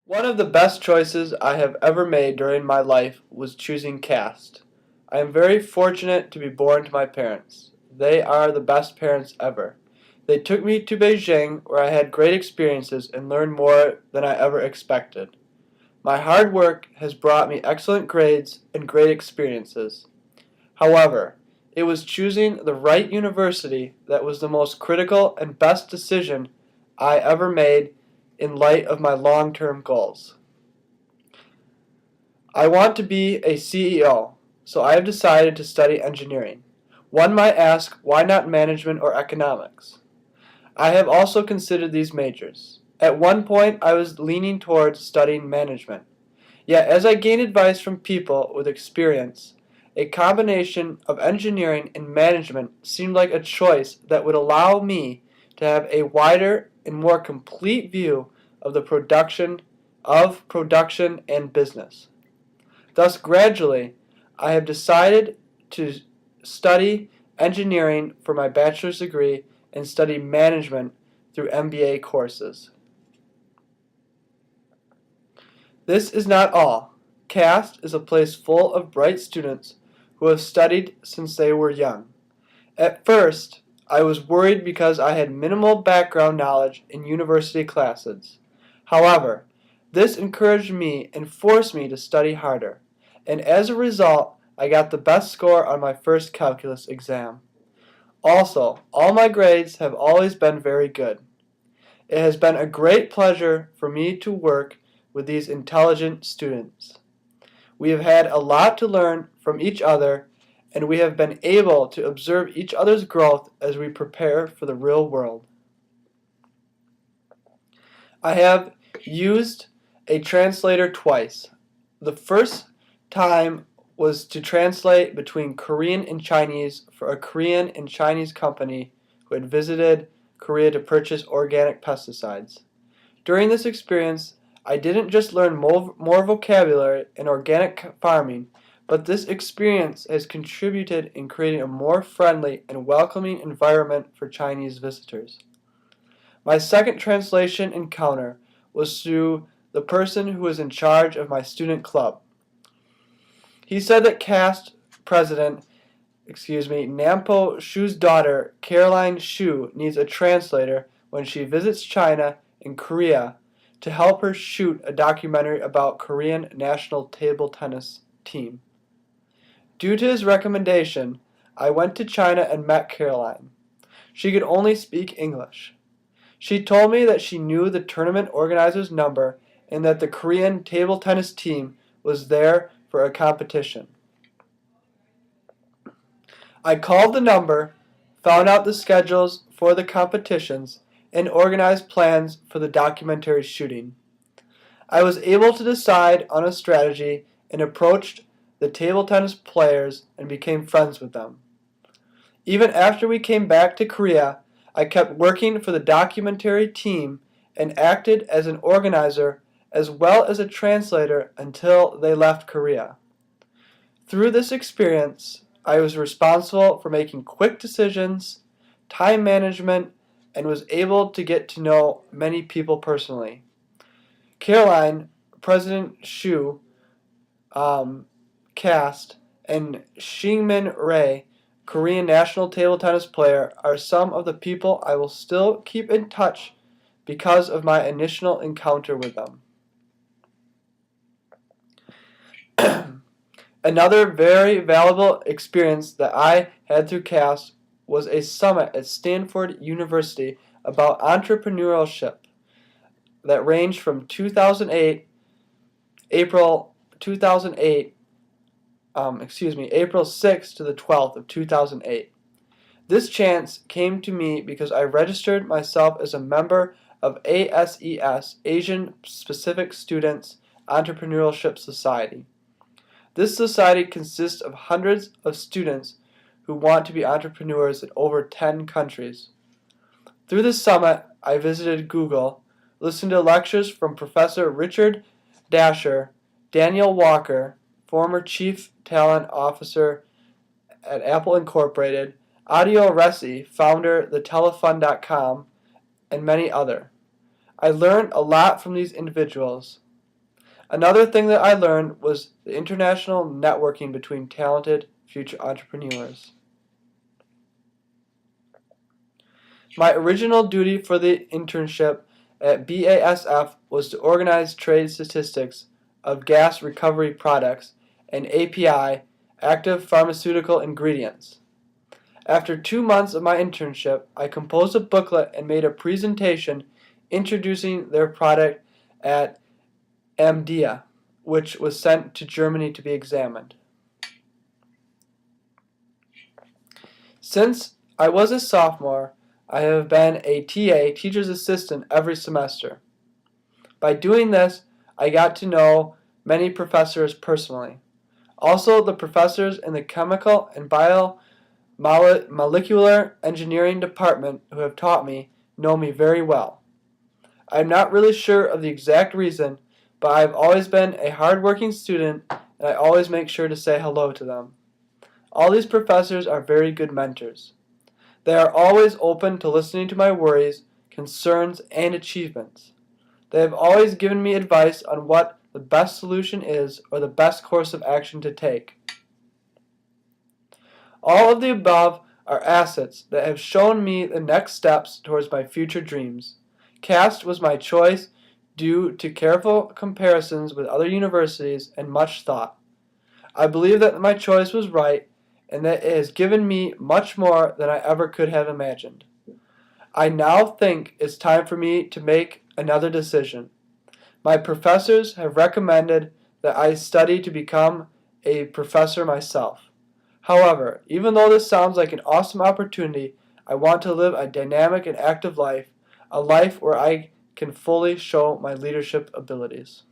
One of the best choices I have ever made during my life was choosing caste. I am very fortunate to be born to my parents. They are the best parents ever. They took me to Beijing where I had great experiences and learned more than I ever expected. My hard work has brought me excellent grades and great experiences. However, it was choosing the right university that was the most critical and best decision I ever made in light of my long-term goals. I want to be a CEO, so I have decided to study engineering. One might ask, why not management or economics? I have also considered these majors. At one point, I was leaning towards studying management. Yet, as I gained advice from people with experience, a combination of engineering and management seemed like a choice that would allow me to have a wider and more complete view of the production and business. Thus, gradually, I have decided to study engineering for my bachelor's degree and study management through MBA courses. This is not all. CAST is a place full of bright students who have studied since they were young. At first, I was worried because I had minimal background knowledge in university classes. However, this encouraged me and forced me to study harder, and as a result, I got the best score on my first calculus exam. Also, all my grades have always been very good. It has been a great pleasure for me to work with these intelligent students. We have had a lot to learn from each other, and we have been able to observe each other's growth as we prepare for the real world. I have used a translator twice. The first time was to translate between Korean and Chinese for a Korean and Chinese company who had visited Korea to purchase organic pesticides. During this experience, I didn't just learn more vocabulary in organic farming, but this experience has contributed in creating a more friendly and welcoming environment for Chinese visitors. My second translation encounter was through the person who was in charge of my student club. He said that CAST president, Nampo Shu's daughter, Caroline Shu, needs a translator when she visits China and Korea to help her shoot a documentary about Korean national table tennis team. Due to his recommendation, I went to China and met Caroline. She could only speak English. She told me that she knew the tournament organizer's number and that the Korean table tennis team was there for a competition. I called the number, found out the schedules for the competitions, and organized plans for the documentary shooting. I was able to decide on a strategy and approached the table tennis players and became friends with them. Even after we came back to Korea, I kept working for the documentary team and acted as an organizer as well as a translator until they left Korea. Through this experience, I was responsible for making quick decisions, time management, and was able to get to know many people personally. Caroline, President Shu, Cast, and Shingmin Ray, Korean national table tennis player, are some of the people I will still keep in touch because of my initial encounter with them. Another very valuable experience that I had through CAST was a summit at Stanford University about entrepreneurship that ranged from April 2008, April 6th to the 12th of 2008. This chance came to me because I registered myself as a member of ASES, Asian Pacific Students Entrepreneurship Society. This society consists of hundreds of students who want to be entrepreneurs in over 10 countries. Through this summit, I visited Google, listened to lectures from Professor Richard Dasher, Daniel Walker, former Chief Talent Officer at Apple Incorporated, Adio Resi, founder thetelephone.com, and many other. I learned a lot from these individuals. Another thing that I learned was the international networking between talented future entrepreneurs. My original duty for the internship at BASF was to organize trade statistics of gas recovery products and API, active pharmaceutical ingredients. After 2 months of my internship, I composed a booklet and made a presentation introducing their product at AMDIA, which was sent to Germany to be examined. Since I was a sophomore, I have been a TA, teacher's assistant, every semester. By doing this, I got to know many professors personally. Also, the professors in the chemical and molecular engineering department who have taught me know me very well. I am not really sure of the exact reason, but I have always been a hard-working student, and I always make sure to say hello to them. All these professors are very good mentors. They are always open to listening to my worries, concerns, and achievements. They have always given me advice on what the best solution is or the best course of action to take. All of the above are assets that have shown me the next steps towards my future dreams. CAST was my choice due to careful comparisons with other universities and much thought. I believe that my choice was right and that it has given me much more than I ever could have imagined. I now think it's time for me to make another decision. My professors have recommended that I study to become a professor myself. However, even though this sounds like an awesome opportunity, I want to live a dynamic and active life, a life where I can fully show my leadership abilities.